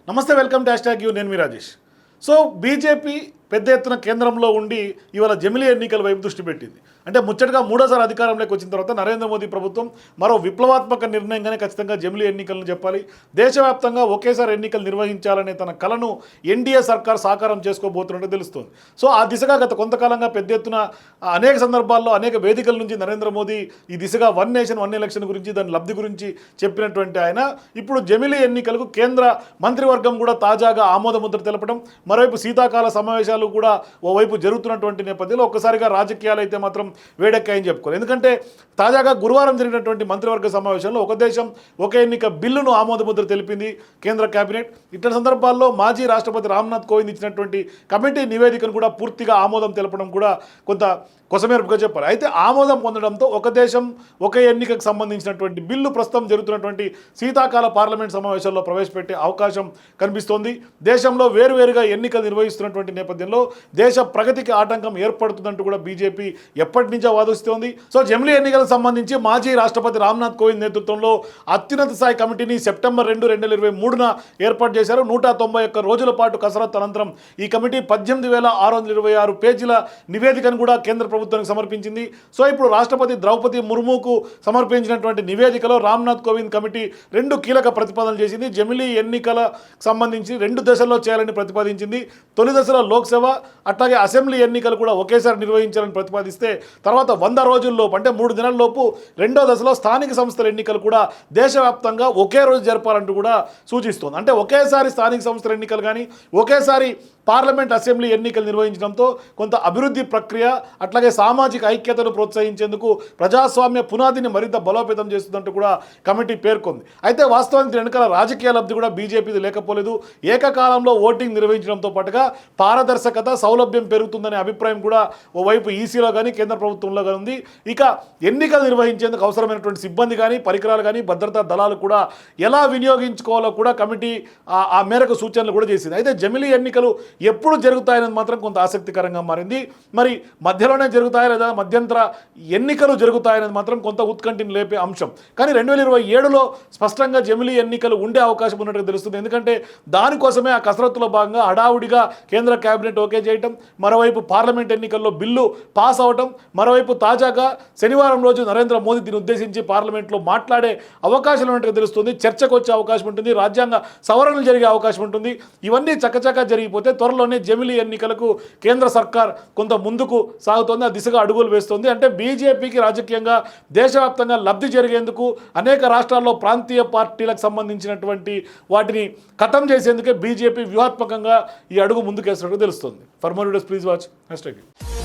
నమస్తే, welcome to #you. నేను మీ Rajesh. So BJP పెద్ద ఎత్తున కేంద్రంలో ఉండి ఇవాళ జమిలీ ఎన్నికల వైపు దృష్టి పెట్టింది. అంటే ముచ్చటగా మూడోసారి అధికారంలోకి వచ్చిన తర్వాత నరేంద్ర మోదీ ప్రభుత్వం మరో విప్లవాత్మక నిర్ణయంగానే ఖచ్చితంగా జమిలీ ఎన్నికలను చెప్పాలి. దేశవ్యాప్తంగా ఒకేసారి ఎన్నికలు నిర్వహించాలనే తన కలను ఎన్డీఏ సర్కార్ సాకారం చేసుకోబోతున్నట్టు తెలుస్తోంది. సో ఆ దిశగా గత కొంతకాలంగా పెద్ద ఎత్తున అనేక సందర్భాల్లో అనేక వేదికల నుంచి నరేంద్ర మోదీ ఈ దిశగా వన్ నేషన్ వన్ ఎలక్షన్ గురించి, దాని లబ్ధి గురించి చెప్పినటువంటి ఆయన ఇప్పుడు జమిలీ ఎన్నికలకు కేంద్ర మంత్రివర్గం కూడా తాజాగా ఆమోదముద్ర తెలపడం, మరోవైపు శీతాకాల సమావేశాలు కూడా ఓవైపు జరుగుతున్నటువంటి నేపథ్యంలో ఒక్కసారిగా రాజకీయాలు అయితే మాత్రం వేడెక్కాయని చెప్పుకోవాలి. ఎందుకంటే తాజాగా గురువారం జరిగినటువంటి మంత్రివర్గ సమావేశంలో ఒక దేశం ఒక ఎన్నిక బిల్లును ఆమోదముద్ర తెలిపింది కేంద్ర కేబినెట్. ఇట్లాంటి సందర్భాల్లో మాజీ రాష్ట్రపతి రామ్నాథ్ కోవింద్ ఇచ్చినటువంటి కమిటీ నివేదికను కూడా పూర్తిగా ఆమోదం తెలపడం కూడా కొంత కొసమేరపుగా చెప్పాలి. అయితే ఆమోదం పొందడంతో ఒక దేశం ఒక ఎన్నికకు సంబంధించినటువంటి బిల్లు ప్రస్తుతం జరుగుతున్నటువంటి శీతాకాల పార్లమెంట్ సమావేశాల్లో ప్రవేశపెట్టే అవకాశం కనిపిస్తోంది. దేశంలో వేరువేరుగా ఎన్నికలు నిర్వహిస్తున్నటువంటి నేపథ్యంలో దేశ ప్రగతికి ఆటంకం ఏర్పడుతుందంటూ కూడా బీజేపీ ఎప్పటి నుంచో వాదిస్తోంది. సో జమిలీ ఎన్నికలకు సంబంధించి మాజీ రాష్ట్రపతి రామ్నాథ్ కోవింద్ నేతృత్వంలో అత్యున్నత స్థాయి కమిటీని సెప్టెంబర్ 2, 2023న ఏర్పాటు చేశారు. 191 రోజుల పాటు కసరత్తు అనంతరం ఈ కమిటీ 18,626 పేజీల నివేదికను కూడా కేంద్ర ప్రభుత్వానికి సమర్పించింది. సో ఇప్పుడు రాష్ట్రపతి ద్రౌపది ముర్ముకు సమర్పించినటువంటి నివేదికలో రామ్నాథ్ కోవింద్ కమిటీ 2 కీలక ప్రతిపాదనలు చేసింది. జమిలీ ఎన్నికల సంబంధించి 2 దశల్లో చేయాలని ప్రతిపాదించింది. తొలి దశలో లోక్సభ అట్లాగే అసెంబ్లీ ఎన్నికలు కూడా ఒకేసారి నిర్వహించాలని ప్రతిపాదిస్తే తర్వాత 100 రోజుల్లోపు అంటే 3 దినాల్లోపు రెండో దశలో స్థానిక సంస్థల ఎన్నికలు కూడా దేశవ్యాప్తంగా ఒకే రోజు జరపాలంటూ కూడా సూచిస్తోంది. అంటే ఒకేసారి స్థానిక సంస్థల ఎన్నికలు కానీ ఒకేసారి పార్లమెంట్ అసెంబ్లీ ఎన్నికలు నిర్వహించడంతో కొంత అభివృద్ధి ప్రక్రియ అట్లాగే సామాజిక ఐక్యతను ప్రోత్సహించేందుకు ప్రజాస్వామ్య పునాదిని మరింత బలోపేతం చేస్తుందంటూ కూడా కమిటీ పేర్కొంది. అయితే వాస్తవానికి వెనుకల రాజకీయ లబ్ధి కూడా బీజేపీది లేకపోలేదు. ఏకకాలంలో ఓటింగ్ నిర్వహించడంతో పాటుగా పారదర్శకత, సౌలభ్యం పెరుగుతుందనే అభిప్రాయం కూడా ఓవైపు ఈసీలో కానీ కేంద్ర ప్రభుత్వంలో కానీ ఉంది. ఇక ఎన్నికలు నిర్వహించేందుకు అవసరమైనటువంటి సిబ్బంది కానీ పరికరాలు కానీ భద్రతా దళాలు కూడా ఎలా వినియోగించుకోవాలో కూడా కమిటీ ఆ మేరకు సూచనలు కూడా చేసింది. అయితే జమిలీ ఎన్నికలు ఎప్పుడు జరుగుతాయనేది మాత్రం కొంత ఆసక్తికరంగా మారింది. మరి మధ్యలోనే జరుగుతాయా లేదా మధ్యంతర ఎన్నికలు జరుగుతాయనేది మాత్రం కొంత ఉత్కంఠని లేపే అంశం. కానీ 2027లో స్పష్టంగా జమిలీ ఎన్నికలు ఉండే అవకాశం ఉన్నట్టుగా తెలుస్తుంది. ఎందుకంటే దానికోసమే ఆ కసరత్తులో భాగంగా హడావుడిగా కేంద్ర కేబినెట్ ఓకే చేయటం, మరోవైపు పార్లమెంట్ ఎన్నికల్లో బిల్లు పాస్ అవటం, మరోవైపు తాజాగా శనివారం రోజు నరేంద్ర మోదీ దీన్ని ఉద్దేశించి పార్లమెంట్లో మాట్లాడే అవకాశం ఉన్నట్టుగా తెలుస్తుంది. చర్చకు వచ్చే అవకాశం ఉంటుంది, రాజ్యాంగ సవరణలు జరిగే అవకాశం ఉంటుంది. ఇవన్నీ చక్కచక్క జరిగిపోతే త్వరలోనే జమిలీ ఎన్నికలకు కేంద్ర సర్కార్ కొంత ముందుకు సాగుతోంది, ఆ దిశగా అడుగులు వేస్తోంది. అంటే బీజేపీకి రాజకీయంగా దేశవ్యాప్తంగా లబ్ధి జరిగేందుకు అనేక రాష్ట్రాల్లో ప్రాంతీయ పార్టీలకు సంబంధించినటువంటి వాటిని ఖతం చేసేందుకే బీజేపీ వ్యూహాత్మకంగా ఈ అడుగు ముందుకేస్తున్నట్టు తెలుస్తుంది. For more videos please watch #.